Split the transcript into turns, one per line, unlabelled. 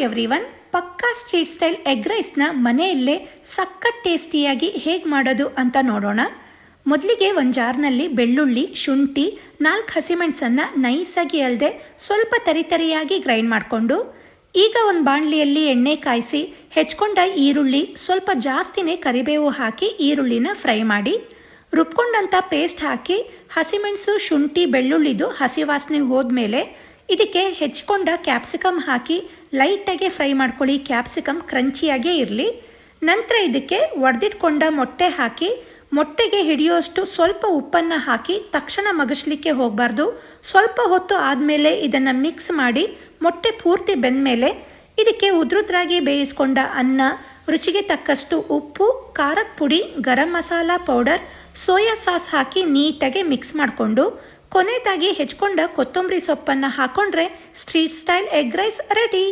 Everyone, ಪಕ್ಕಾ street style egg ರೈಸ್ನ ಮನೆಯಲ್ಲೇ ಸಖತ್ ಟೇಸ್ಟಿಯಾಗಿ ಹೇಗೆ ಮಾಡೋದು ಅಂತ ನೋಡೋಣ. ಮೊದಲಿಗೆ ಒಂದು ಜಾರ್ನಲ್ಲಿ ಬೆಳ್ಳುಳ್ಳಿ, ಶುಂಠಿ, 4 ಹಸಿಮೆಣಸನ್ನು ನೈಸಾಗಿ ಅಲ್ಲದೆ ಸ್ವಲ್ಪ ತರಿತರಿಯಾಗಿ ಗ್ರೈಂಡ್ ಮಾಡಿಕೊಂಡು, ಈಗ ಒಂದು ಬಾಣಲಿಯಲ್ಲಿ ಎಣ್ಣೆ ಕಾಯಿಸಿ ಹೆಚ್ಕೊಂಡ ಈರುಳ್ಳಿ, ಸ್ವಲ್ಪ ಜಾಸ್ತಿನೇ ಕರಿಬೇವು ಹಾಕಿ ಈರುಳ್ಳಿನ ಫ್ರೈ ಮಾಡಿ, ರುಬ್ಕೊಂಡಂಥ ಪೇಸ್ಟ್ ಹಾಕಿ ಹಸಿಮೆಣಸು, ಶುಂಠಿ, ಬೆಳ್ಳುಳ್ಳಿದು ಹಸಿ ವಾಸನೆ ಹೋದ್ಮೇಲೆ ಇದಕ್ಕೆ ಹೆಚ್ಕೊಂಡ ಕ್ಯಾಪ್ಸಿಕಮ್ ಹಾಕಿ ಲೈಟಾಗಿ ಫ್ರೈ ಮಾಡ್ಕೊಳ್ಳಿ. ಕ್ಯಾಪ್ಸಿಕಮ್ ಕ್ರಂಚಿಯಾಗೇ ಇರಲಿ. ನಂತರ ಇದಕ್ಕೆ ಒಡೆದಿಟ್ಕೊಂಡ ಮೊಟ್ಟೆ ಹಾಕಿ ಮೊಟ್ಟೆಗೆ ಹಿಡಿಯೋಷ್ಟು ಸ್ವಲ್ಪ ಉಪ್ಪನ್ನು ಹಾಕಿ ತಕ್ಷಣ ಮಗಸ್ಲಿಕ್ಕೆ ಹೋಗಬಾರ್ದು. ಸ್ವಲ್ಪ ಹೊತ್ತು ಆದಮೇಲೆ ಇದನ್ನು ಮಿಕ್ಸ್ ಮಾಡಿ ಮೊಟ್ಟೆ ಪೂರ್ತಿ ಬೆಂದಮೇಲೆ ಇದಕ್ಕೆ ಉದ್ರುದ್ರಾಗಿ ಬೇಯಿಸ್ಕೊಂಡ ಅನ್ನ, ರುಚಿಗೆ ತಕ್ಕಷ್ಟು ಉಪ್ಪು, ಖಾರದ ಪುಡಿ, garam masala powder, soya sauce ಹಾಕಿ ನೀಟಾಗಿ ಮಿಕ್ಸ್ ಮಾಡಿಕೊಂಡು ಕೊನೆಯದಾಗಿ ಹೆಚ್ಕೊಂಡ ಕೊತ್ತಂಬರಿ ಸೊಪ್ಪನ್ನು ಹಾಕೊಂಡ್ರೆ street style egg rice ready.